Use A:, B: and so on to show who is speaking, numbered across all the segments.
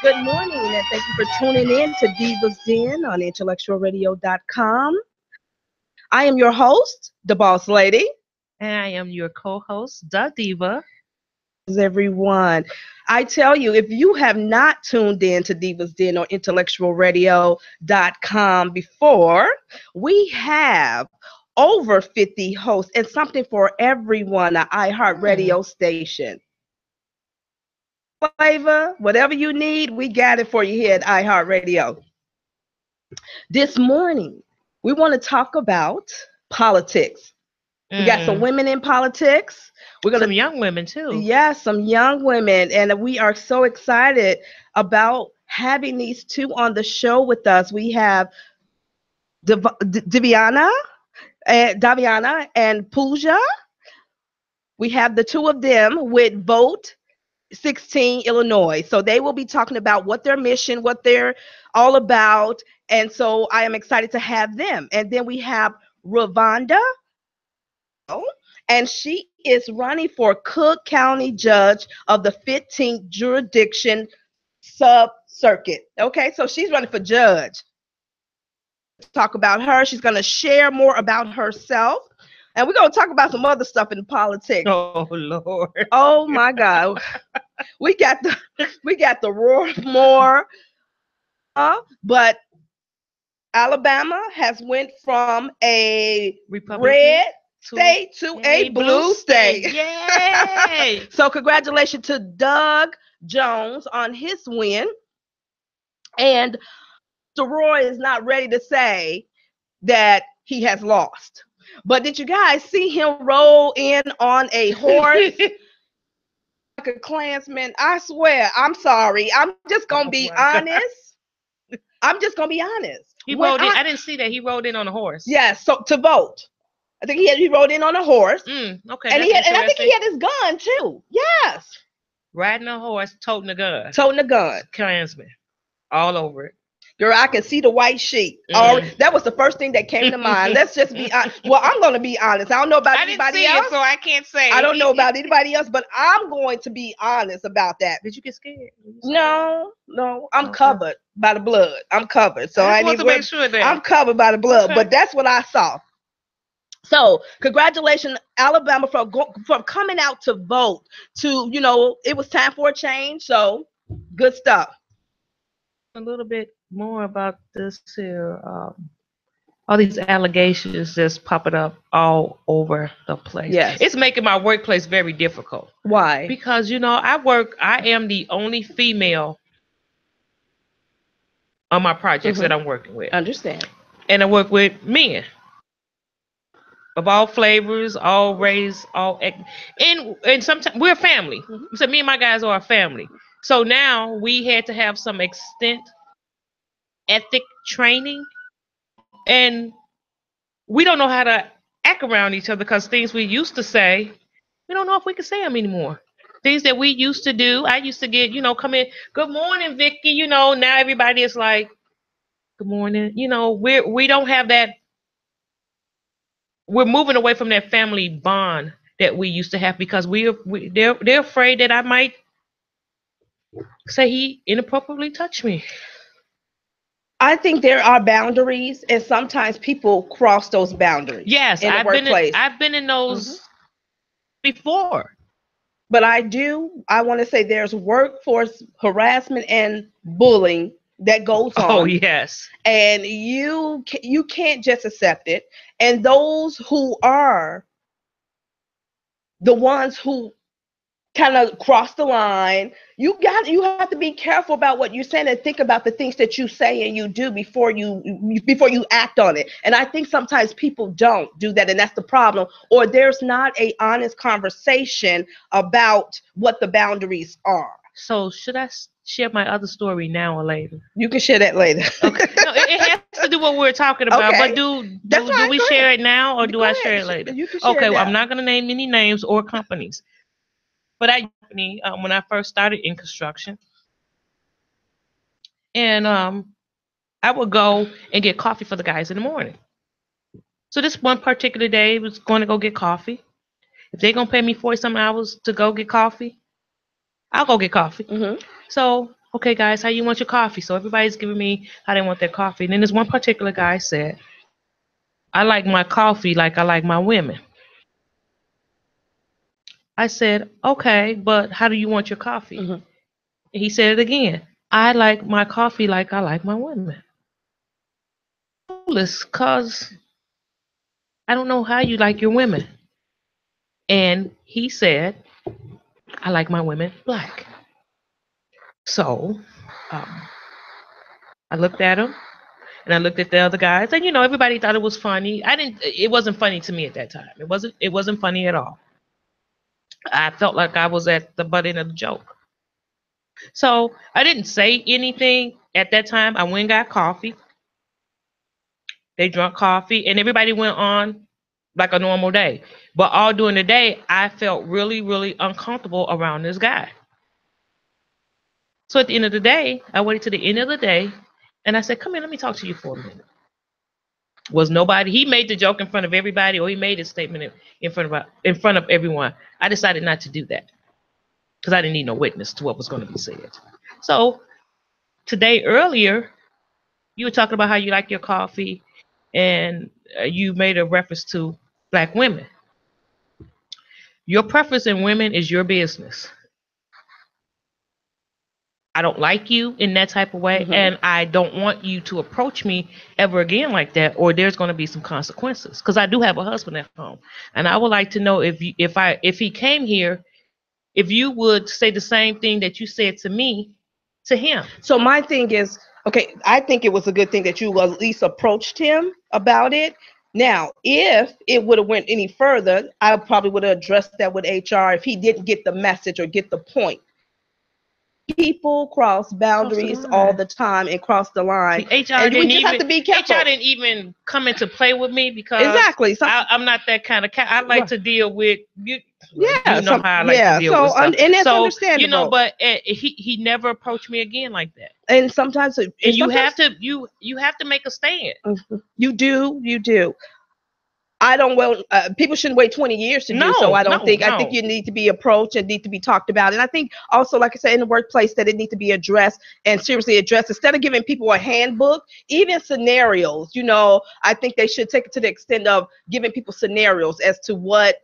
A: Good morning, and thank you for tuning in to Divas Den on IntellectualRadio.com. I am your host, the Boss Lady.
B: And I am your co-host, the Diva.
A: Everyone, I tell you, if you have not tuned in to Divas Den on IntellectualRadio.com before, we have over 50 hosts and something for everyone at iHeartRadio station. Flavor, whatever you need, we got it for you here at iHeartRadio. This morning, we want to talk about politics. We got some women in politics.
B: We're gonna some young women too.
A: Yeah, some young women, and we are so excited about having these two on the show with us. We have Daviana and Pooja. We have the two of them with Vote 16 Illinois. So they will be talking about what their mission, what they're all about. And so I am excited to have them. And then we have Ravonda, and she is running for Cook County Judge of the 15th Jurisdiction Sub-Circuit. Okay, so she's running for judge. Talk about her. She's going to share more about herself. And we're going to talk about some other stuff in politics.
B: Oh, Lord.
A: Oh, my God. We got the Roar, but Alabama has went from a red state to a blue state.
B: Yay!
A: So congratulations to Doug Jones on his win. And Roy is not ready to say that he has lost. But did you guys see him roll in on a horse? Like a Klansman? I swear, I'm sorry. I'm just going to be honest. I'm just going to be honest.
B: He rode in. I didn't see that. He rode in on a horse.
A: Yes, so to vote. I think he rode in on a horse.
B: Okay.
A: And I think he had his gun too. Yes.
B: Riding a horse, toting a gun.
A: Toting a gun.
B: Klansman. All over it.
A: Girl, I can see the white sheet. That was the first thing that came to mind. Let's just be honest. Well, I'm going to be honest. I don't know about anybody else.
B: So I can't say.
A: I don't know about anybody else, but I'm going to be honest about that.
B: Did you get scared?
A: No. I'm covered by the blood. I'm covered. So I need to make sure that I'm covered by the blood. Okay. But that's what I saw. So congratulations, Alabama, for coming out to vote. It was time for a change. So good stuff.
B: A little bit more about this here. All these allegations just popping up all over the place.
A: Yes.
B: It's making my workplace very difficult.
A: Why?
B: Because, I am the only female on my projects that I'm working with.
A: Understand.
B: And I work with men of all flavors, all race, and sometimes we're a family. Mm-hmm. So me and my guys are a family. So now we had to have some ethic training, and we don't know how to act around each other because things we used to say, we don't know if we can say them anymore. Things that we used to do, I used to get, come in, good morning, Vicky, now everybody is like, good morning. We don't have that. We're moving away from that family bond that we used to have because they're afraid that I might say he inappropriately touched me.
A: I think there are boundaries, and sometimes people cross those boundaries.
B: Yes,
A: in the workplace.
B: I've been in those before.
A: But I want to say there's workforce harassment and bullying that goes on.
B: Oh, yes.
A: And you can't just accept it. And those who are the ones who kind of cross the line, you have to be careful about what you're saying and think about the things that you say and you do before you act on it. And I think sometimes people don't do that, and that's the problem. Or there's not a honest conversation about what the boundaries are.
B: So should I share my other story now or later?
A: You can share that later.
B: Okay. No, it has to do what we're talking about. Okay. But do we share it now or do I share it later?
A: You can share
B: okay,
A: it
B: well,
A: now.
B: I'm not going to name any names or companies. But when I first started in construction, and I would go and get coffee for the guys in the morning. So this one particular day was going to go get coffee. If they're going to pay me 40-some hours to go get coffee, I'll go get coffee.
A: Mm-hmm.
B: So okay, guys, how you want your coffee? So everybody's giving me how they want their coffee. And then this one particular guy said, I like my coffee like I like my women. I said, okay, but how do you want your coffee?
A: Mm-hmm.
B: And he said it again. I like my coffee like I like my women. Because I don't know how you like your women. And he said, I like my women black. So um, I looked at him and I looked at the other guys, and everybody thought it was funny. It wasn't funny to me at that time. It wasn't funny at all. I felt like I was at the butt end of the joke. So I didn't say anything at that time. I went and got coffee. They drank coffee, and everybody went on like a normal day. But all during the day, I felt really, really uncomfortable around this guy. So at the end of the day, I waited to the end of the day, and I said, "Come here, let me talk to you for a minute." Was nobody? He made the joke in front of everybody, or he made his statement in front of everyone. I decided not to do that because I didn't need no witness to what was going to be said. So today earlier, you were talking about how you like your coffee, and you made a reference to black women. Your preference in women is your business. I don't like you in that type of way,
A: Mm-hmm.
B: and I don't want you to approach me ever again like that, or there's going to be some consequences. Because I do have a husband at home, and I would like to know if he came here, if you would say the same thing that you said to me to him.
A: So my thing is, okay, I think it was a good thing that you at least approached him about it. Now, if it would have went any further, I probably would have addressed that with HR if he didn't get the message or get the point. People cross boundaries all the time and cross the line.
B: HR
A: and we
B: didn't
A: just
B: even
A: have to be careful.
B: HR didn't even come into play with me because
A: Exactly.
B: I'm not that kind of cat. I like to deal with you.
A: Yeah,
B: you know how I like to deal with stuff.
A: And that's understandable.
B: But he never approached me again like that.
A: And sometimes,
B: you have to make a stand.
A: You do. I don't people shouldn't wait 20 years to do so. I think you need to be approached and need to be talked about. And I think also, like I said, in the workplace, that it needs to be addressed and seriously addressed instead of giving people a handbook, even scenarios. I think they should take it to the extent of giving people scenarios as to what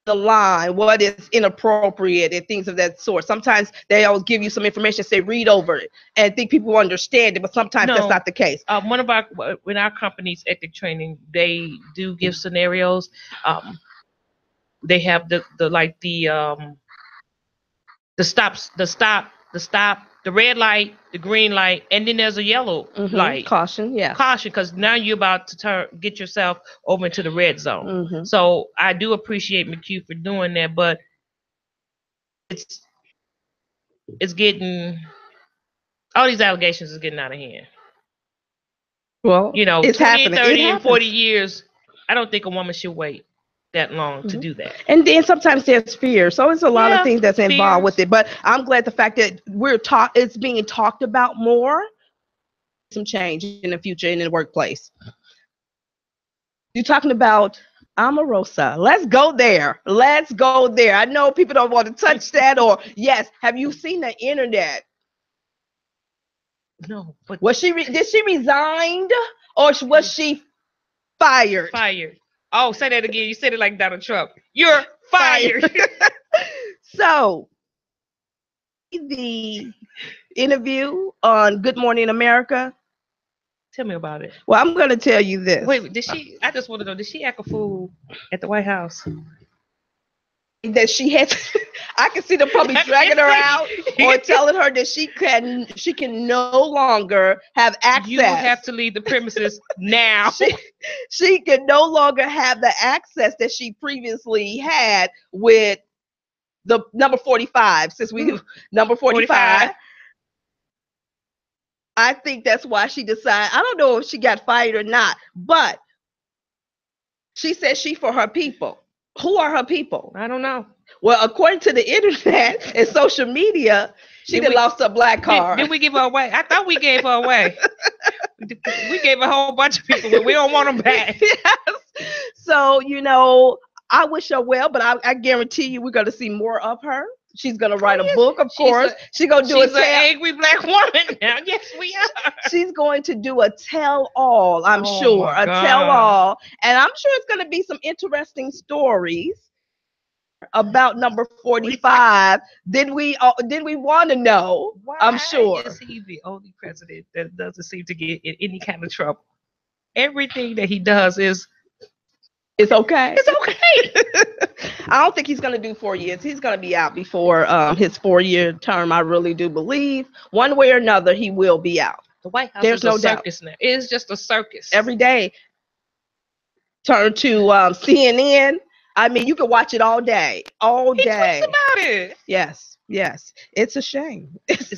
A: the line, what is inappropriate, and things of that sort. Sometimes they always give you some information, say read over it, and think people understand it, but sometimes that's not the case.
B: One of our company's ethic training, they do give scenarios. They have the stop, the red light, the green light, and then there's a yellow light.
A: Caution, yeah.
B: Caution, because now you're about to get yourself over into the red zone.
A: Mm-hmm.
B: So I do appreciate McHugh for doing that, but it's getting, all these allegations is getting out of hand.
A: Well, it's
B: 20,
A: happening.
B: 30, and 40 years, I don't think a woman should wait that long to do that.
A: And then sometimes there's fear. So it's a lot of things that's involved with it. But I'm glad the fact that it's being talked about more. Some change in the future in the workplace. You're talking about Omarosa. Let's go there. I know people don't want to touch that, or yes. Have you seen the internet?
B: No. But
A: did she resign, or was she fired?
B: Fired. Oh, say that again. You said it like Donald Trump. You're fired.
A: So, the interview on Good Morning America.
B: Tell me about it.
A: Well, I'm going to tell you this.
B: Wait, I just want to know, did she act a fool at the White House?
A: That she had, I can see them probably dragging her out or telling her that she can no longer have access.
B: You have to leave the premises now.
A: She can no longer have the access that she previously had with the number 45. Since we number 45. I think that's why she decided. I don't know if she got fired or not, but she said she for her people. Who are her people?
B: I don't know.
A: Well, according to the internet and social media, she lost a black card.
B: Did we give her away? I thought we gave her away. We gave a whole bunch of people, but we don't want them back.
A: Yes. So, I wish her well, but I guarantee you we're going to see more of her. She's gonna write a
B: yes,
A: book, of course. She's gonna do
B: she's an angry black woman now. Yes, we are.
A: She's going to do a tell-all, I'm
B: Oh
A: sure,
B: my
A: a
B: God.
A: tell-all, and I'm sure it's gonna be some interesting stories about number 45. Did we want to know?
B: Why
A: I'm sure.
B: is he the only president that doesn't seem to get in any kind of trouble? Everything that he does is
A: It's okay.
B: it's okay.
A: I don't think he's going to do 4 years. He's going to be out before his 4-year term. I really do believe one way or another he will be out.
B: The White House
A: There's
B: is
A: no
B: a circus now. It's just a circus.
A: Every day, turn to CNN. I mean, you can watch it all day, all
B: he
A: day.
B: tweets about it.
A: Yes, yes. It's a shame.
B: It's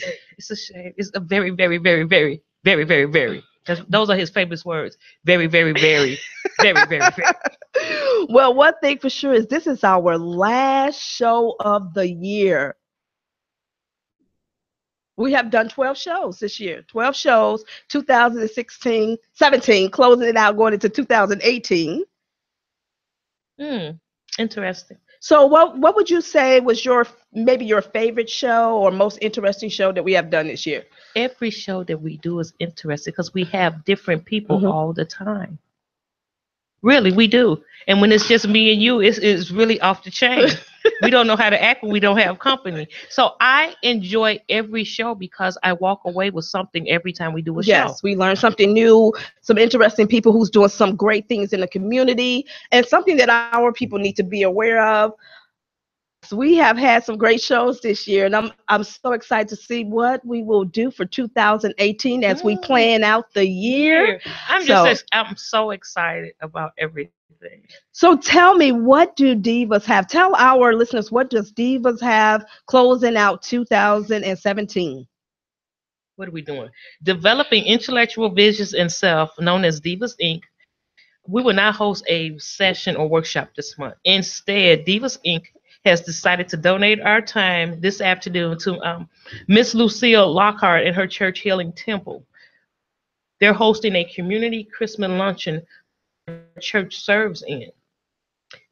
B: a shame. It's a very, very, very, very, very, very, very. Those are his famous words. Very, very, very, very, very, very.
A: Well, one thing for sure is this is our last show of the year. We have done 12 shows this year. 12 shows, 2016, 17, closing it out, going into 2018.
B: Interesting.
A: So what would you say was maybe your favorite show or most interesting show that we have done this year?
B: Every show that we do is interesting because we have different people all the time. Really, we do. And when it's just me and you, it's really off the chain. We don't know how to act when we don't have company. So I enjoy every show because I walk away with something every time we do a show.
A: Yes, we learn something new, some interesting people who's doing some great things in the community, and something that our people need to be aware of. So we have had some great shows this year, and I'm so excited to see what we will do for 2018 as we plan out the year.
B: I'm so excited about everything.
A: So tell me, what do Divas have? Tell our listeners, what does Divas have closing out 2017?
B: What are we doing? Developing intellectual visions and self, known as Divas Inc. We will not host a session or workshop this month. Instead, Divas Inc. has decided to donate our time this afternoon to Miss Lucille Lockhart and her church Healing Temple. They're hosting a community Christmas luncheon church serves in.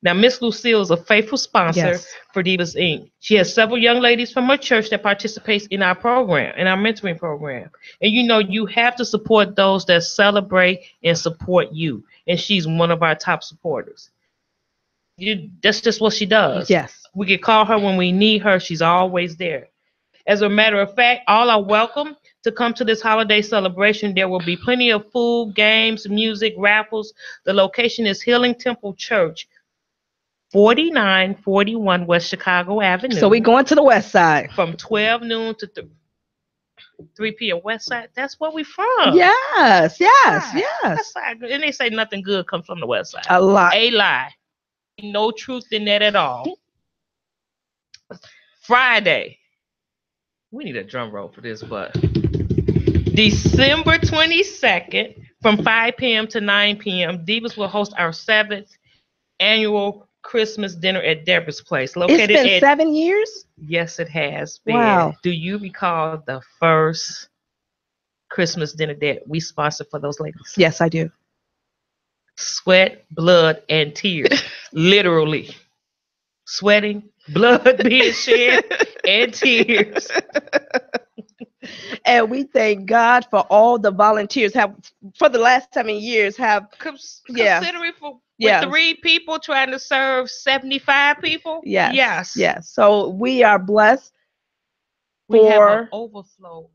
B: Now, Miss Lucille is a faithful sponsor for Divas Inc. She has several young ladies from her church that participates in our program, in our mentoring program. And you have to support those that celebrate and support you. And she's one of our top supporters. That's just what she does.
A: Yes.
B: We can call her when we need her. She's always there. As a matter of fact, all are welcome to come to this holiday celebration. There will be plenty of food, games, music, raffles. The location is Healing Temple Church, 4941 West Chicago Avenue.
A: So we're going to the west side.
B: From 12 noon to 3 p.m. West side. That's where we're from.
A: Yes.
B: West side. And they say nothing good comes from the west side.
A: A lot.
B: A lie. No truth in that at all. Friday. We need a drum roll for this, but December 22nd from 5 p.m. to 9 p.m., Divas will host our 7th annual Christmas dinner at Deborah's Place.
A: Located it's been 7 years?
B: Yes, it has been.
A: Wow.
B: Do you recall the first Christmas dinner that we sponsored for those ladies?
A: Yes, I do.
B: Sweat, blood, and tears. Literally. Sweating, blood being shed, and tears. And we thank God for all the volunteers for the last 7 years considering for 3 people trying to serve 75 people. Yes. So we are blessed. We have an overflow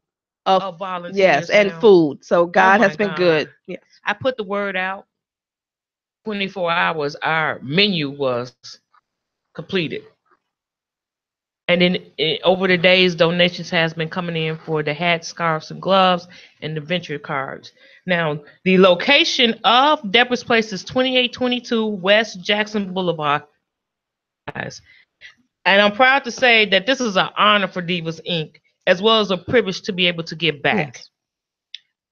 B: of volunteers. Yes, and food. So God has been good. Yes. I put the word out. 24 hours, our menu was completed. And then over the days, donations has been coming in for the hats, scarves, and gloves, and the venture cards. Now, the location of Deborah's Place is 2822 West Jackson Boulevard. And I'm proud to say that this is an honor for Divas Inc., as well as a privilege to be able to give back. Yes.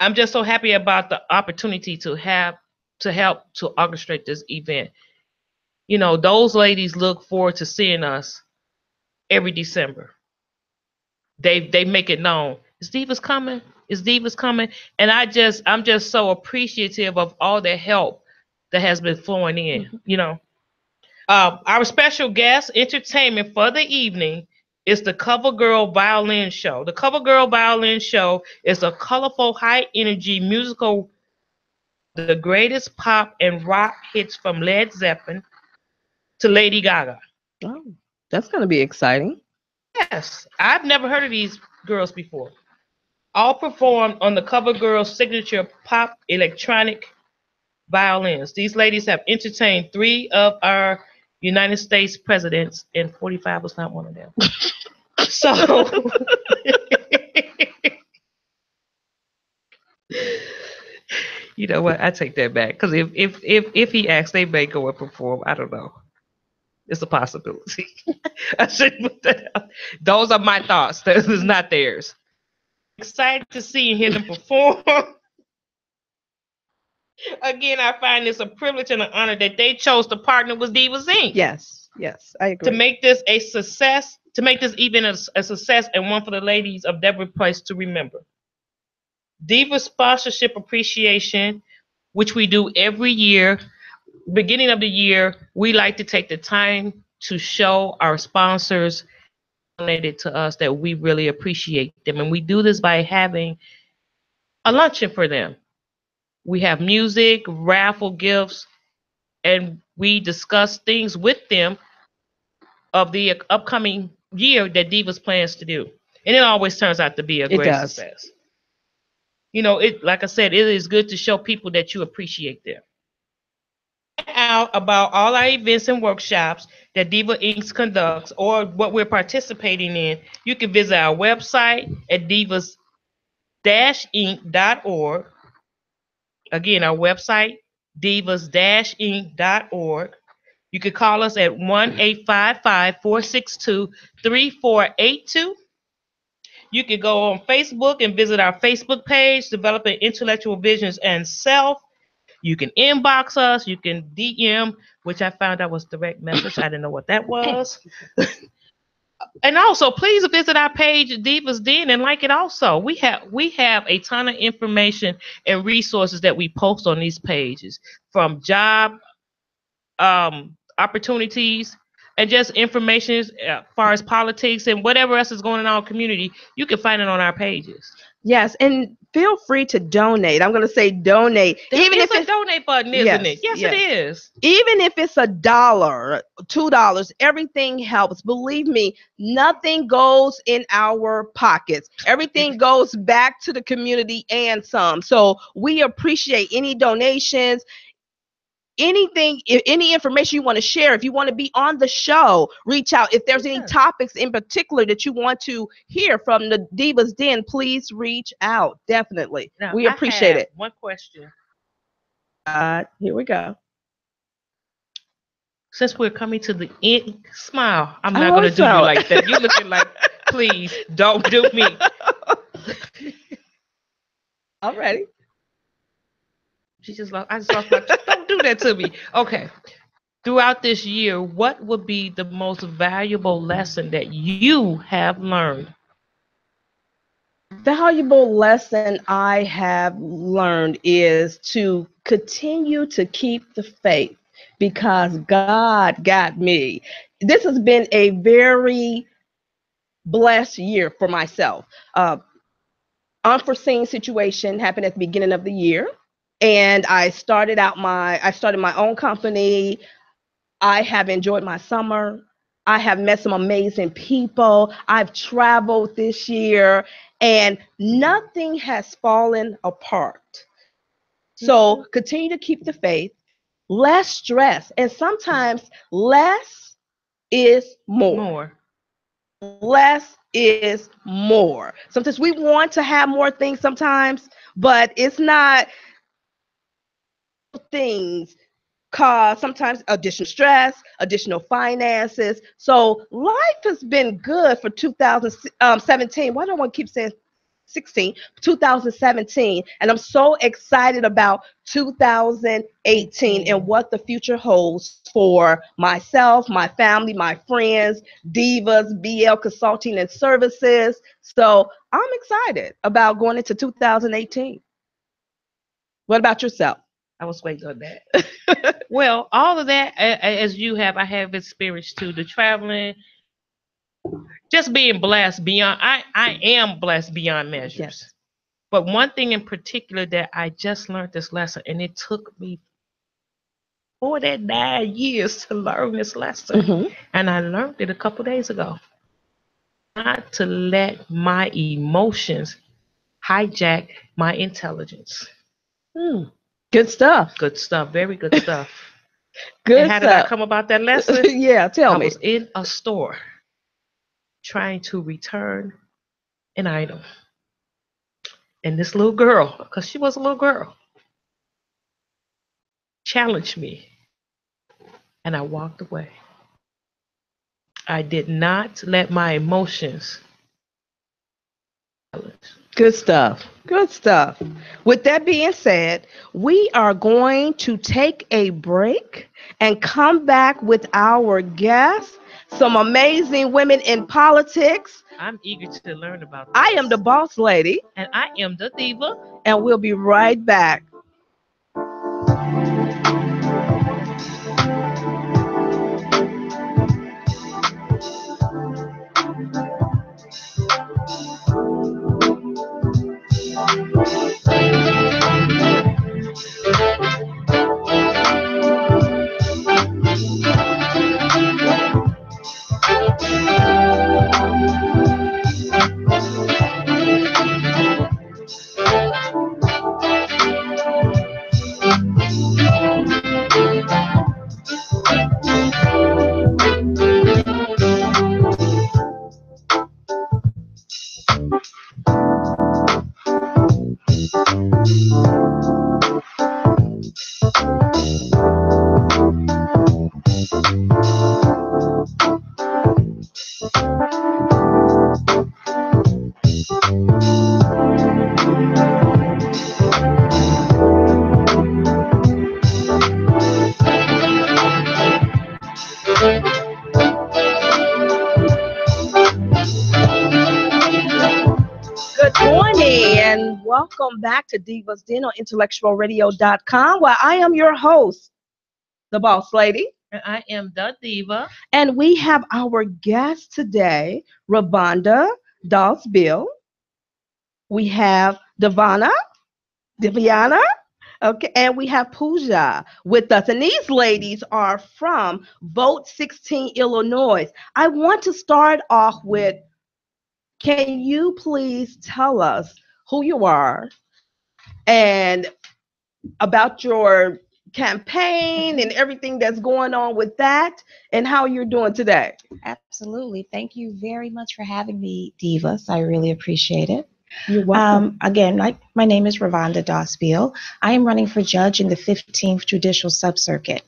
B: I'm just so happy about the opportunity to help to orchestrate this event. Those ladies look forward to seeing us every December. They make it known. Is Divas coming? Is Divas coming? And I'm just so appreciative of all the help that has been flowing in. Our special guest entertainment for the evening It's the Cover Girl Violin Show. The Cover Girl Violin Show is a colorful, high energy musical, the greatest pop and rock hits from Led Zeppelin to Lady Gaga.
A: Oh, that's going to be exciting.
B: Yes, I've never heard of these girls before. All performed on the Cover Girl's signature pop electronic violins. These ladies have entertained three of our United States presidents, and 45 was not one of them. So, you know what? I take that back because if he asks, they may go and perform. I don't know. It's a possibility. I shouldn't put that out. Those are my thoughts. That is not theirs. Excited to see and hear them perform. Again, I find this a privilege and an honor that they chose to partner with Divas Inc.
A: Yes, I agree.
B: To make this a success, to make this even a success and one for the ladies of Deborah Place to remember. Diva Sponsorship Appreciation, which we do every year, beginning of the year, we like to take the time to show our sponsors donated to us that we really appreciate them. And we do this by having a luncheon for them. We have music, raffle gifts, and we discuss things with them of the upcoming year that Divas plans to do. And it always turns out to be a great success. You know, like I said, it is good to show people that you appreciate them. Out about all our events and workshops that Diva Inc. conducts or what we're participating in, you can visit our website at divas-inc.org. Again, our website, divas-inc.org. You can call us at 1-855-462-3482. You can go on Facebook and visit our Facebook page, Developing Intellectual Visions and Self. You can inbox us. You can DM, which I found out was direct message. I didn't know what that was. And also, please visit our page, Divas Den, and like it also. We have a ton of information and resources that we post on these pages, from job opportunities and just information as far as politics and whatever else is going on in our community. You can find it on our pages.
A: Yes, and feel free to donate. I'm going to say donate.
B: Even if it's a donate button, isn't it? Yes, it is.
A: Even if it's $1, $2, everything helps. Believe me, nothing goes in our pockets. Everything goes back to the community and some. So we appreciate any donations. Anything, any information you want to share, if you want to be on the show, reach out. If there's any topics in particular that you want to hear from the Divas Den, please reach out. Definitely.
B: Now,
A: we appreciate it.
B: One question.
A: Here we go.
B: Since we're coming to the end, smile. I'm not going to do you like that. You're looking like, please don't do me.
A: I'm ready.
B: I just lost my. Don't do that to me. Okay. Throughout this year, what would be the most valuable lesson that you have learned?
A: Valuable lesson I have learned is to continue to keep the faith, because God got me. This has been a very blessed year for myself. Unforeseen situation happened at the beginning of the year. And I started my own company. I have enjoyed my summer. I have met some amazing people. I've traveled this year, and nothing has fallen apart. So continue to keep the faith, less stress, and sometimes less is more. Less is more. Sometimes we want to have more things sometimes, but it's not. Things cause sometimes additional stress, additional finances. So life has been good for 2017. Why do I want to keep saying 2017? And I'm so excited about 2018 and what the future holds for myself, my family, my friends, Divas, BL Consulting and Services. So I'm excited about going into 2018. What about yourself?
B: I was waiting on that. Well, all of that, as you have, I have experienced too. The traveling, just being blessed beyond. I am blessed beyond measures.
A: Yes.
B: But one thing in particular that I just learned this lesson, and it took me more than 9 years to learn this lesson, and I learned it a couple days ago. Not to let my emotions hijack my intelligence.
A: Good stuff.
B: Good stuff. Very good stuff.
A: Good
B: and how
A: stuff.
B: did I come about that lesson?
A: Yeah, tell
B: I
A: me.
B: was in a store trying to return an item. And this little girl, because she was a little girl, challenged me. And I walked away. I did not let my emotions challenge.
A: Good stuff. Good stuff. With that being said, we are going to take a break and come back with our guests, some amazing women in politics.
B: I'm eager to learn about this.
A: I am the boss lady.
B: And I am the diva.
A: And we'll be right back. And welcome back to Divas Den on IntellectualRadio.com, where I am your host, the boss lady.
B: And I am the diva.
A: And we have our guest today, Ravonda Dawsbill. We have Diviana, okay, and we have Pooja with us. And these ladies are from Vote 16, Illinois. I want to start off with, can you please tell us who you are and about your campaign and everything that's going on with that and how you're doing today?
C: Absolutely. Thank you very much for having me, Divas. I really appreciate it.
A: You're welcome.
C: Again, my name is Ravonda Dawsbill. I am running for judge in the 15th Judicial Subcircuit.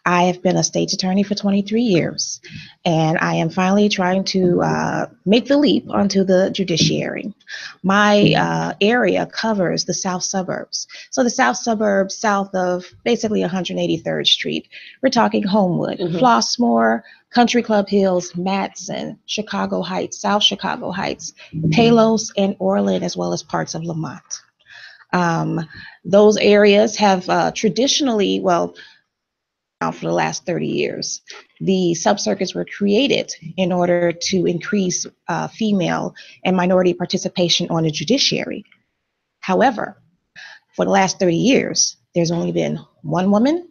C: I have been a state attorney for 23 years, and I am finally trying to make the leap onto the judiciary. My area covers the south suburbs. So the south suburbs south of basically 183rd Street. We're talking Homewood, Flossmoor, Country Club Hills, Matson, Chicago Heights, South Chicago Heights, Palos, and Orland, as well as parts of Lamont. Those areas have traditionally, for the last 30 years. The subcircuits were created in order to increase female and minority participation on the judiciary. However, for the last 30 years, there's only been one woman,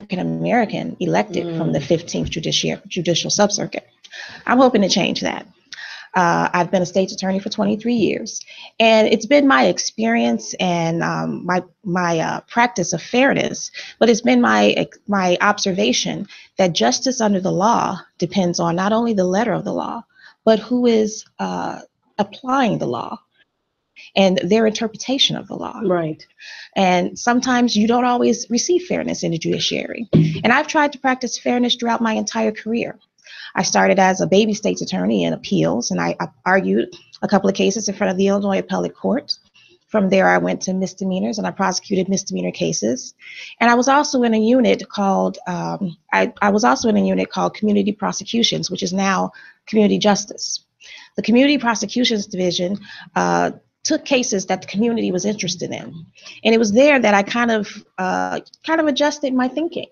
C: African American, elected from the 15th Judicial Subcircuit. I'm hoping to change that. I've been a state's attorney for 23 years, and it's been my experience and my practice of fairness, but it's been my observation that justice under the law depends on not only the letter of the law, but who is applying the law and their interpretation of the law.
A: Right.
C: And sometimes you don't always receive fairness in the judiciary. And I've tried to practice fairness throughout my entire career. I started as a baby state's attorney in appeals, and I argued a couple of cases in front of the Illinois Appellate Court. From there, I went to misdemeanors, and I prosecuted misdemeanor cases. And I was also in a unit called Community Prosecutions, which is now Community Justice. The Community Prosecutions Division took cases that the community was interested in, and it was there that I kind of adjusted my thinking.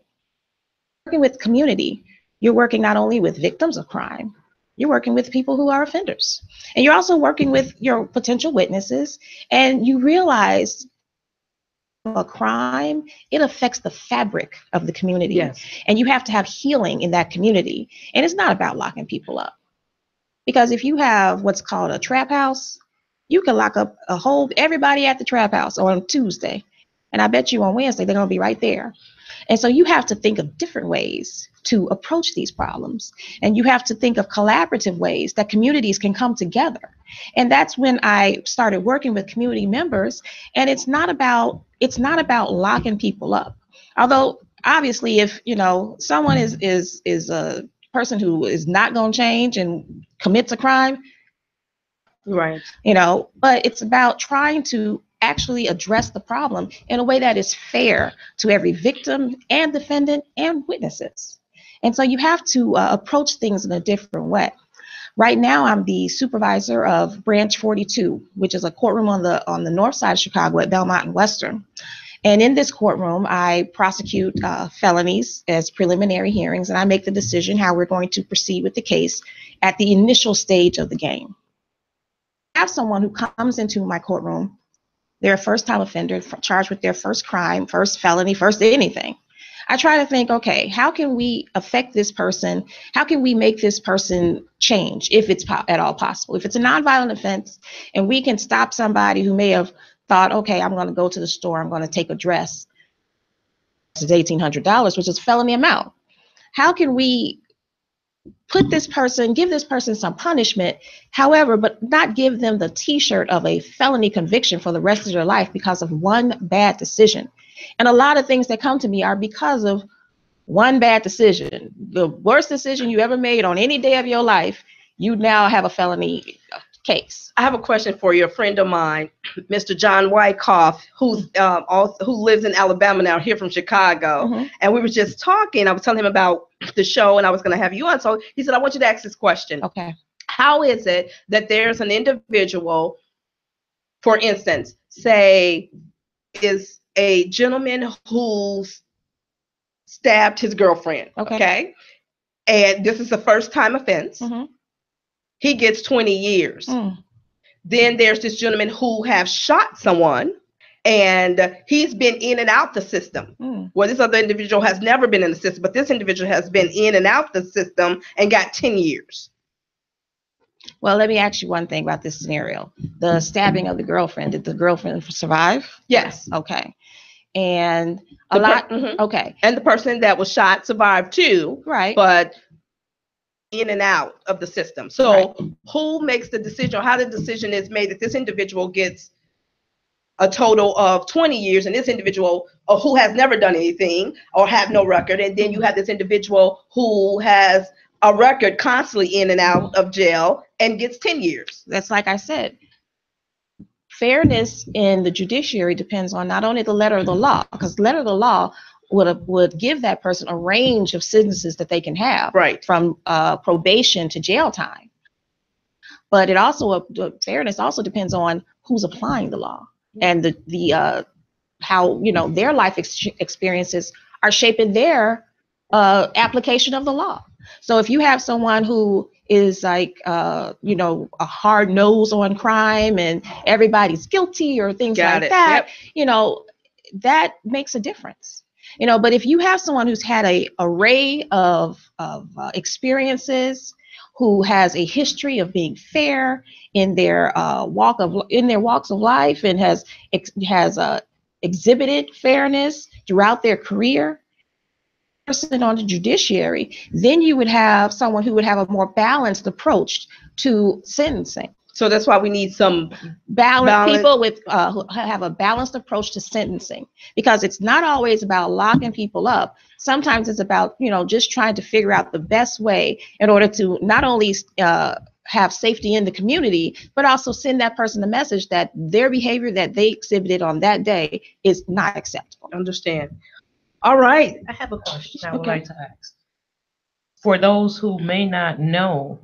C: Working with community, you're working not only with victims of crime, You're working with people who are offenders. And you're also working with your potential witnesses. And you realize a crime, it affects the fabric of the community.
A: Yes.
C: And you have to have healing in that community. And it's not about locking people up. Because if you have what's called a trap house, you can lock up everybody at the trap house on Tuesday. And I bet you on Wednesday, they're going to be right there. And so you have to think of different ways to approach these problems. And you have to think of collaborative ways that communities can come together. And that's when I started working with community members. And it's not about locking people up. Although obviously, if someone is a person who is not going to change and commits a crime,
A: right?
C: But it's about trying to actually address the problem in a way that is fair to every victim and defendant and witnesses. And so you have to approach things in a different way. Right now, I'm the supervisor of Branch 42, which is a courtroom on the north side of Chicago at Belmont and Western. And in this courtroom, I prosecute felonies as preliminary hearings, and I make the decision how we're going to proceed with the case at the initial stage of the game. I have someone who comes into my courtroom, they're a first-time offender, charged with their first crime, first felony, first anything. I try to think, okay, how can we affect this person? How can we make this person change if it's at all possible? If it's a nonviolent offense and we can stop somebody who may have thought, okay, I'm going to go to the store, I'm going to take a dress, it's $1,800, which is a felony amount. How can we give this person some punishment, however, but not give them the t-shirt of a felony conviction for the rest of their life because of one bad decision? And a lot of things that come to me are because of one bad decision. The worst decision you ever made on any day of your life, you now have a felony case.
A: I have a question for you. A friend of mine, Mr. John Wyckoff, who lives in Alabama now, here from Chicago,
C: Mm-hmm.
A: and we were just talking. I was telling him about the show, and I was going to have you on. So he said, I want you to ask this question.
C: Okay.
A: How is it that there's an individual, for instance, say, is a gentleman who's stabbed his girlfriend, okay? And this is a first-time offense.
C: Mm-hmm.
A: He gets 20 years.
C: Mm.
A: Then there's this gentleman who have shot someone, and he's been in and out the system.
C: Mm.
A: Well, this other individual has never been in the system, but this individual has been in and out the system and got 10 years.
C: Well, let me ask you one thing about this scenario. The stabbing of the girlfriend, did the girlfriend survive?
A: Yes.
C: Okay. And
A: Mm-hmm.
C: Okay.
A: And the person that was shot survived too.
C: Right.
A: But in and out of the system. So
C: Right.
A: Who makes the decision, or how the decision is made that this individual gets a total of 20 years and this individual who has never done anything or have no record, and then you have this individual who has a record constantly in and out of jail and gets 10 years.
C: That's like I said. Fairness in the judiciary depends on not only the letter of the law, because the letter of the law would give that person a range of sentences that they can have,
A: right,
C: from probation to jail time. But it also, fairness also depends on who's applying the law and the how their life experiences are shaping their application of the law. So if you have someone who is like a hard nose on crime and everybody's guilty or things like that,
A: yep,
C: that makes a difference. But if you have someone who's had an array of experiences, who has a history of being fair in their walks of life, and has exhibited fairness throughout their career, person on the judiciary, then you would have someone who would have a more balanced approach to sentencing.
A: So that's why we need some
C: balanced people with who have a balanced approach to sentencing, because it's not always about locking people up. Sometimes it's about just trying to figure out the best way in order to not only have safety in the community, but also send that person a message that their behavior that they exhibited on that day is not acceptable.
A: Understand. All right.
B: I have a question I would like to ask. For those who may not know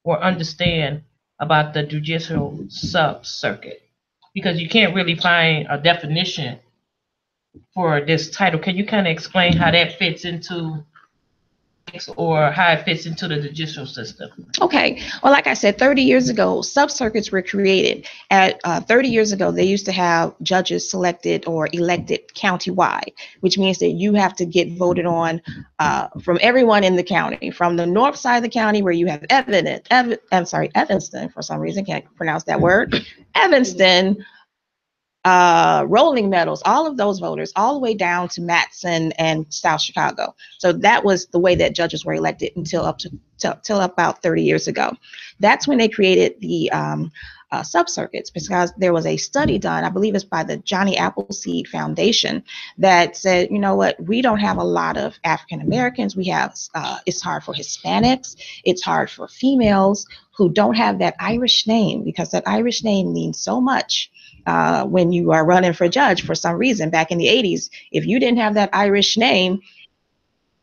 B: or understand about the judicial sub-circuit, because you can't really find a definition for this title, can you kind of explain how that fits into or how it fits into the judicial system.
C: Okay. Well, like I said, 30 years ago, sub-circuits were created. At 30 years ago, they used to have judges selected or elected countywide, which means that you have to get voted on from everyone in the county, from the north side of the county where you have Evanston, for some reason, can't pronounce that word, Evanston, Rolling Meadows, all of those voters, all the way down to Matson and South Chicago. So that was the way that judges were elected until till about 30 years ago. That's when they created the sub-circuits, because there was a study done, I believe it's by the Johnny Appleseed Foundation, that said, you know what, we don't have a lot of African Americans. We have, it's hard for Hispanics. It's hard for females who don't have that Irish name, because that Irish name means so much. When you are running for judge, for some reason, back in the 80s, if you didn't have that Irish name,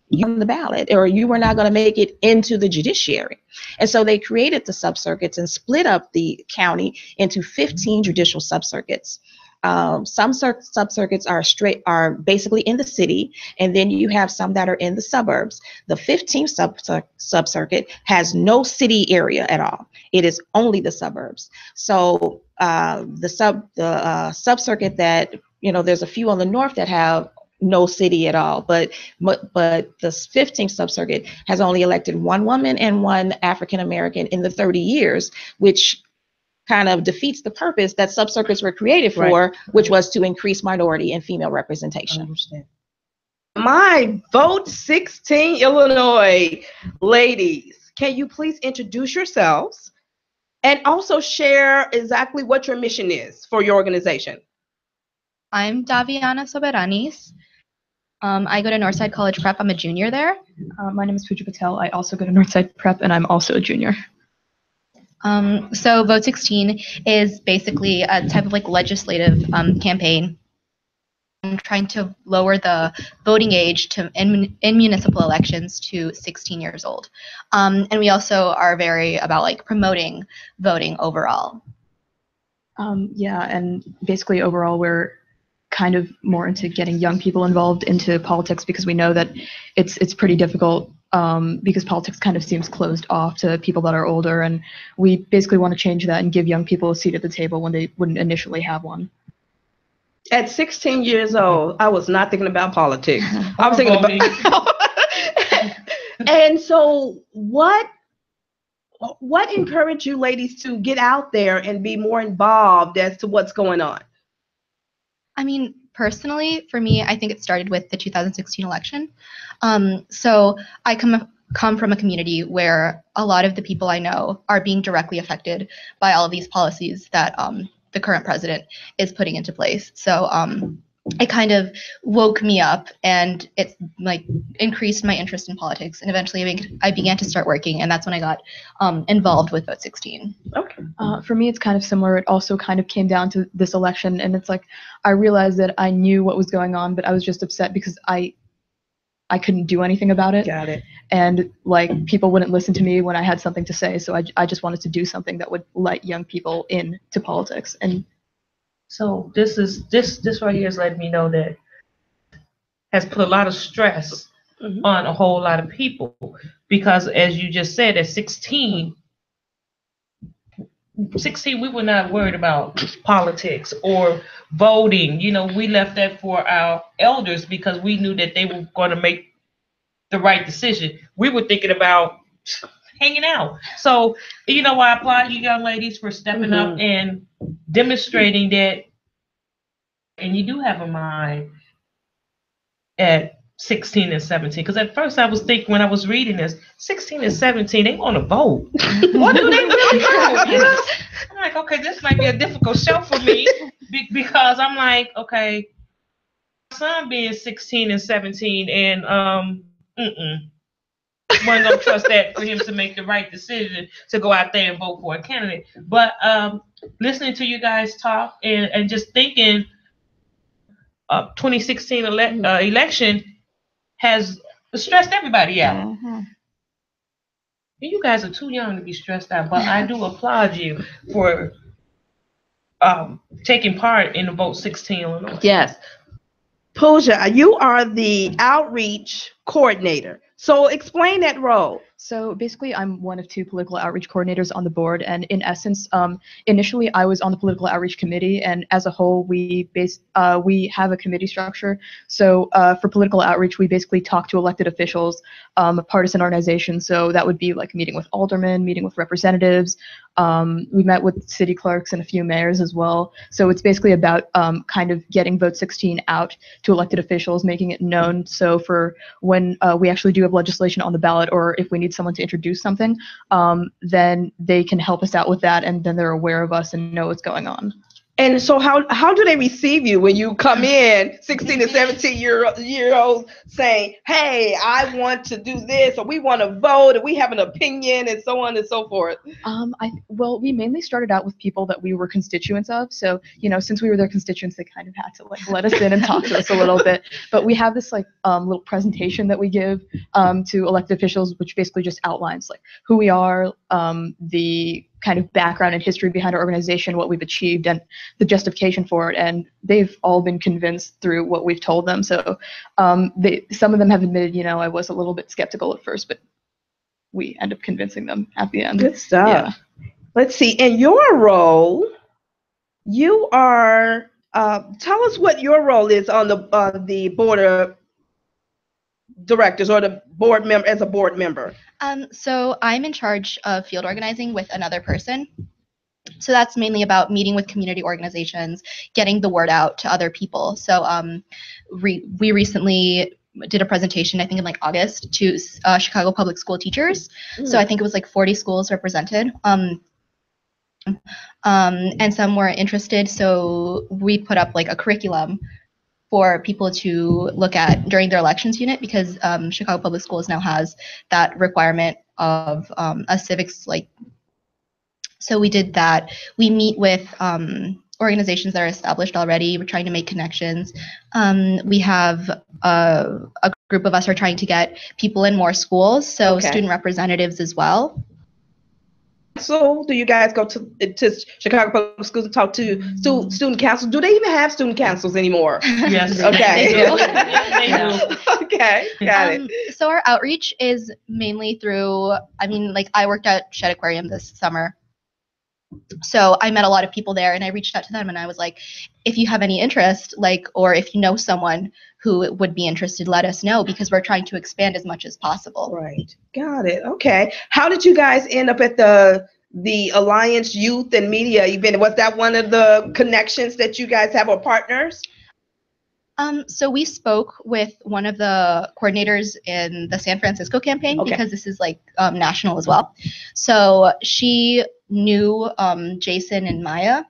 C: you were on the ballot, or you were not going to make it into the judiciary. And so they created the sub-circuits and split up the county into 15 judicial sub-circuits. Some sub-circuits are basically in the city, and then you have some that are in the suburbs. The 15th sub-circuit has no city area at all. It is only the suburbs. So the sub-circuit that, there's a few on the north that have no city at all, but the 15th sub-circuit has only elected one woman and one African American in the 30 years, which kind of defeats the purpose that sub-circuits were created for, right, which was to increase minority and female representation.
A: I understand. My Vote 16 Illinois ladies, can you please introduce yourselves and also share exactly what your mission is for your organization?
D: I'm Daviana Soberanis. I go to Northside College Prep. I'm a junior there.
E: My name is Pooja Patel. I also go to Northside Prep, and I'm also a junior.
D: So Vote 16 is basically a type of legislative campaign. I'm trying to lower the voting age in municipal elections to 16 years old. And we also are very about promoting voting overall.
E: Yeah, and basically overall we're kind of more into getting young people involved into politics, because we know that it's pretty difficult, because politics kind of seems closed off to people that are older, and we basically want to change that and give young people a seat at the table when they wouldn't initially have one.
A: At 16 years old, I was not thinking about politics. I was thinking about and so what encouraged you ladies to get out there and be more involved as to what's going on?
D: I mean, personally, for me, I think it started with the 2016 election. So I come from a community where a lot of the people I know are being directly affected by all of these policies that the current president is putting into place. So it kind of woke me up, and it increased my interest in politics. And eventually I began to start working, and that's when I got involved with Vote 16.
A: Okay.
E: For me, it's kind of similar. It also kind of came down to this election, and it's I realized that I knew what was going on, but I was just upset because I couldn't do anything about it.
A: Got it.
E: And people wouldn't listen to me when I had something to say, so I just wanted to do something that would let young people into politics. And
B: so this right here has let me know that has put a lot of stress on a whole lot of people, because as you just said, at 16 we were not worried about politics or voting. We left that for our elders because we knew that they were going to make the right decision. We were thinking about hanging out. So, I applaud you young ladies for stepping up and demonstrating that, and you do have a mind at 16 and 17. Because at first I was thinking, when I was reading this, 16 and 17, they want to vote. What do they really vote? I'm like, okay, this might be a difficult show for me, because I'm like, okay, my son being 16 and 17, and wasn't gonna trust that for him to make the right decision to go out there and vote for a candidate. But listening to you guys talk and just thinking, 2016 election has stressed everybody out. Mm-hmm. You guys are too young to be stressed out, but I do applaud you for taking part in the Vote 16 Illinois.
A: Yes. Pooja, you are the outreach coordinator. So explain that role.
E: So basically, I'm one of two political outreach coordinators on the board, and in essence, initially I was on the political outreach committee, and as a whole, we have a committee structure. So for political outreach, we basically talk to elected officials, partisan organizations. So that would be like meeting with aldermen, meeting with representatives. We met with city clerks and a few mayors as well. So it's basically about kind of getting Vote 16 out to elected officials, making it known. So for when we actually do have legislation on the ballot, or if we need someone to introduce something, then they can help us out with that, and then they're aware of us and know what's going on.
A: And so how do they receive you when you come in, 16 to 17 year olds saying, hey, I want to do this, or we want to vote, or we have an opinion, and so on and so forth?
E: Well, we mainly started out with people that we were constituents of. So, since we were their constituents, they kind of had to let us in and talk to us a little bit. But we have this little presentation that we give to elected officials, which basically just outlines who we are, the kind of background and history behind our organization, what we've achieved, and the justification for it. And they've all been convinced through what we've told them. So some of them have admitted, I was a little bit skeptical at first, but we end up convincing them at the end.
A: Good stuff.
E: Yeah.
A: Let's see. In your role, you are, tell us what your role is on the board of directors, or the board member, as a board member.
D: So I'm in charge of field organizing with another person. So that's mainly about meeting with community organizations, getting the word out to other people. So we recently did a presentation, I think in August, to Chicago public school teachers. So I think it was 40 schools represented. And some were interested. So we put up a curriculum for people to look at during their elections unit, because Chicago Public Schools now has that requirement of a civics So we did that. We meet with organizations that are established already. We're trying to make connections. We have a group of us are trying to get people in more schools, so student representatives as well.
A: So do you guys go to Chicago Public Schools to talk to student council? Do they even have student councils anymore?
B: Yes.
A: Okay.
B: They do. They do.
A: Okay. Got it.
D: So our outreach is mainly through, I worked at Shed Aquarium this summer. So I met a lot of people there, and I reached out to them, and I was like, if you have any interest, or if you know someone who would be interested, let us know, because we're trying to expand as much as possible.
A: Right. Got it. Okay. How did you guys end up at the Alliance Youth and Media event? Was that one of the connections that you guys have, or partners?
D: So we spoke with one of the coordinators in the San Francisco campaign, because this is national as well. So she knew Jason and Maya,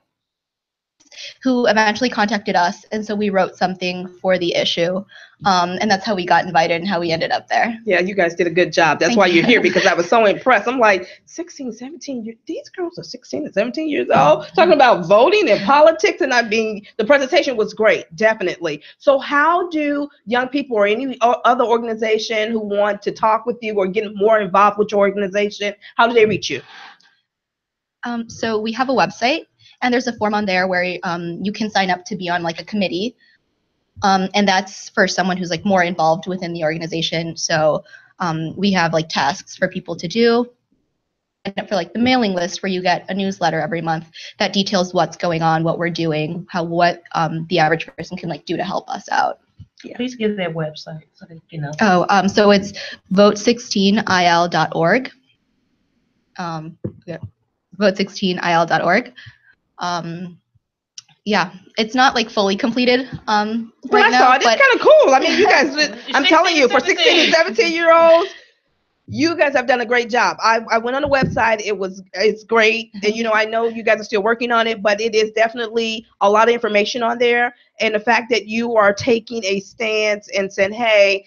D: who eventually contacted us, and so we wrote something for the issue, and that's how we got invited and how we ended up there.
A: Yeah, you guys did a good job. That's why you're here, because I was so impressed. I'm like, 16, 17, these girls are 16 and 17 years old, talking about voting and politics, and the presentation was great, definitely. So how do young people or any other organization who want to talk with you or get more involved with your organization, how do they reach you?
D: So we have a website, and there's a form on there where you can sign up to be on a committee. And that's for someone who's more involved within the organization. So we have tasks for people to do. And for the mailing list, where you get a newsletter every month that details what's going on, what we're doing, what the average person can do to help us out.
B: Yeah. Please give that website so that you know.
D: So it's vote16il.org. Vote16il.org. Yeah, it's not fully completed
A: but I saw it. It's kind of cool. I mean, you guys, I'm telling you, for 16 and 17-year-olds, you guys have done a great job. I went on the website. It's great. And, I know you guys are still working on it, but it is definitely a lot of information on there. And the fact that you are taking a stance and saying, hey,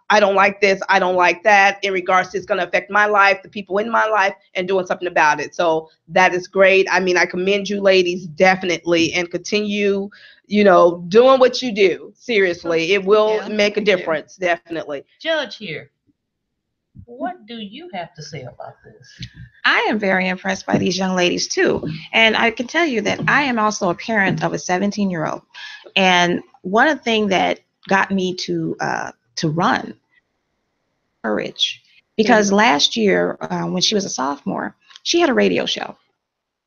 A: I don't like this, I don't like that, in regards to it's going to affect my life, the people in my life, and doing something about it. So that is great. I mean, I commend you ladies, definitely, and continue, doing what you do. Seriously, it will make a difference, definitely.
B: Judge here, what do you have to say about this?
C: I am very impressed by these young ladies too. And I can tell you that I am also a parent of a 17-year-old. And one of the things that got me to run. Courage, because last year when she was a sophomore, she had a radio show,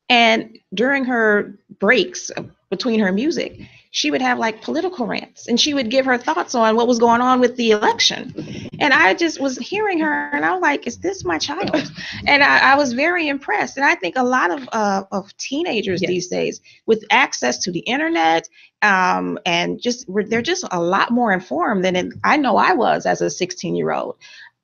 C: and during her breaks between her music, she would have like political rants, and she would give her thoughts on what was going on with the election. And I just was hearing her, and I was like, "Is this my child?" And I was very impressed. And I think a lot of teenagers these days, with access to the internet, and they're just a lot more informed than I know I was as a 16-year-old.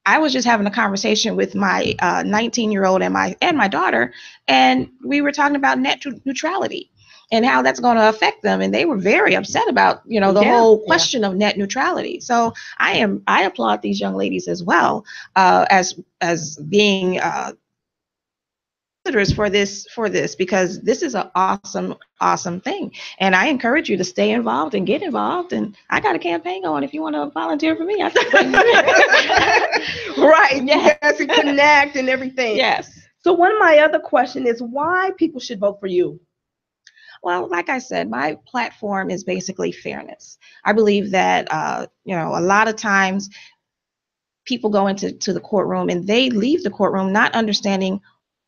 C: I was just having a conversation with my 19-year-old and my daughter, and we were talking about net neutrality and how that's going to affect them, and they were very upset about the whole question of net neutrality. So I applaud these young ladies as well, as being for this, because this is an awesome thing, and I encourage you to stay involved and get involved. And I got a campaign going if you want to volunteer for me.
A: Right. Yes, and connect and everything.
C: Yes.
A: So one of my other question is why people should vote for you.
C: Well, like I said, my platform is basically fairness. I believe that a lot of times people go into the courtroom and they leave the courtroom not understanding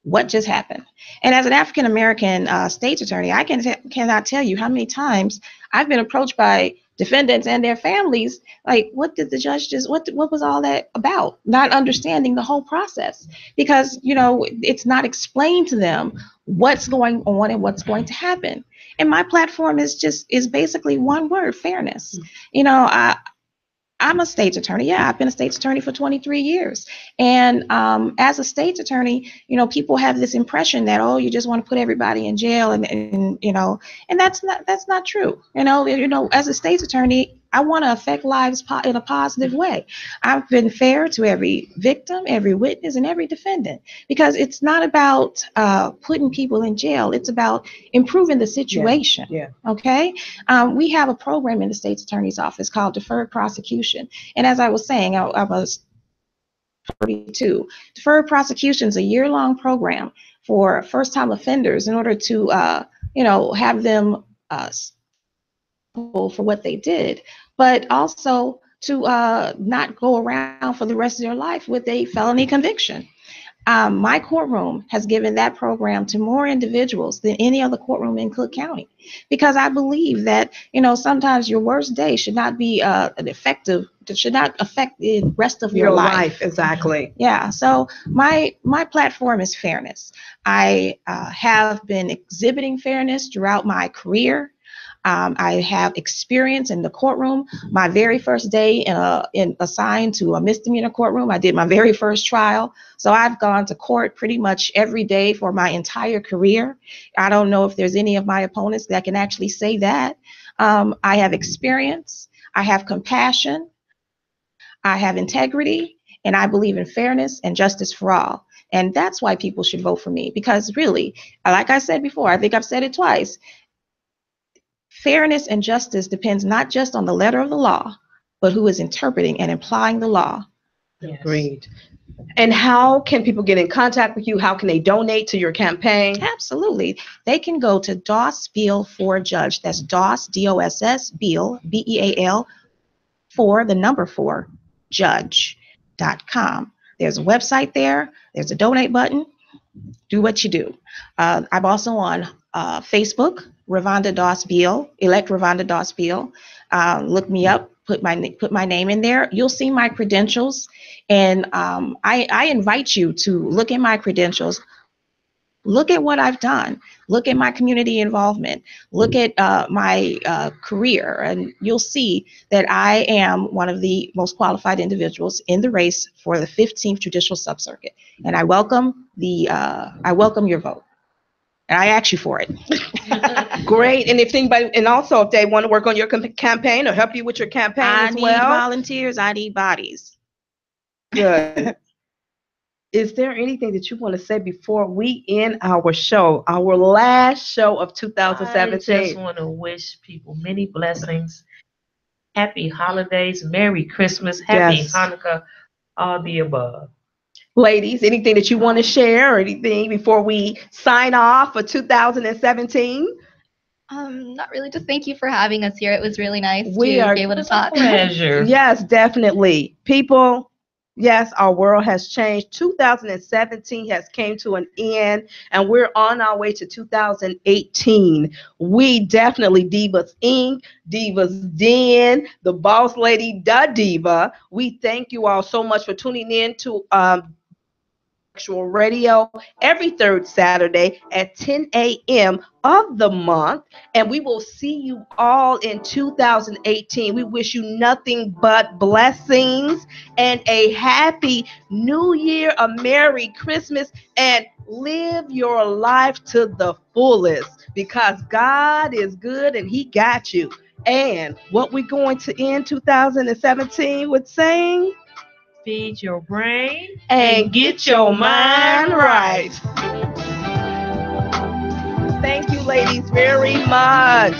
C: what just happened. And as an African American state's attorney, I cannot tell you how many times I've been approached by defendants and their families, like, what did the judge what was all that about? Not understanding the whole process, because it's not explained to them what's going on and what's going to happen. And my platform is basically one word: fairness. I'm a state's attorney. Yeah, I've been a state's attorney for 23 years. And as a state's attorney, people have this impression that, oh, you just want to put everybody in jail, and that's not true. As a state's attorney, I want to affect lives in a positive way. I've been fair to every victim, every witness, and every defendant, because it's not about putting people in jail. It's about improving the situation.
A: Yeah.
C: Okay. We have a program in the state's attorney's office called deferred prosecution. And as I was saying, I was 42. Deferred prosecution is a year-long program for first-time offenders in order to, have them for what they did, but also to not go around for the rest of their life with a felony conviction. My courtroom has given that program to more individuals than any other courtroom in Cook County, because I believe that, sometimes your worst day should not be should not affect the rest of your life.
A: Exactly.
C: Yeah. So my platform is fairness. I have been exhibiting fairness throughout my career. I have experience in the courtroom. My very first day assigned to a misdemeanor courtroom, I did my very first trial. So I've gone to court pretty much every day for my entire career. I don't know if there's any of my opponents that can actually say that. I have experience. I have compassion. I have integrity, and I believe in fairness and justice for all. And that's why people should vote for me, because really, like I said before, I think I've said it twice, fairness and justice depends not just on the letter of the law, but who is interpreting and applying the law.
A: Yes. Great. And how can people get in contact with you? How can they donate to your campaign?
C: Absolutely. They can go to DOS Beal for Judge. That's DOS, DOSS, Beal, BEAL, 4 Judge.com. There's a website there. There's a donate button. Do what you do. I'm also on Facebook, Ravonda Doss Beal, elect Ravonda Doss Beal. Look me up, put my name in there. You'll see my credentials, and I invite you to look at my credentials. Look at what I've done. Look at my community involvement. Look at my career, and you'll see that I am one of the most qualified individuals in the race for the 15th Judicial Subcircuit. And I welcome your vote. And I ask you for it.
A: Great. And if they want to work on your campaign or help you with your campaign as well.
C: I need volunteers. I need bodies.
A: Good. Is there anything that you want to say before we end our show, our last show of 2017?
B: I just want to wish people many blessings, happy holidays, Merry Christmas, happy Hanukkah, all the above.
A: Ladies, anything that you want to share or anything before we sign off for 2017?
D: Not really. Just thank you for having us here. It was really nice
A: We
D: to
A: are
D: be able to talk.
B: Pleasure.
A: Yes, definitely. People, yes, our world has changed. 2017 has came to an end, and we're on our way to 2018. We definitely Divas Inc., Divas Den, the boss lady, the diva. We thank you all so much for tuning in to Intellectual Radio every third Saturday at 10 a.m. of the month. And we will see you all in 2018. We wish you nothing but blessings and a happy new year, a Merry Christmas, and live your life to the fullest because God is good and He got you. And what we're going to end 2017 with saying,
B: Feed your brain
A: and get your mind right. Thank you, ladies, very much.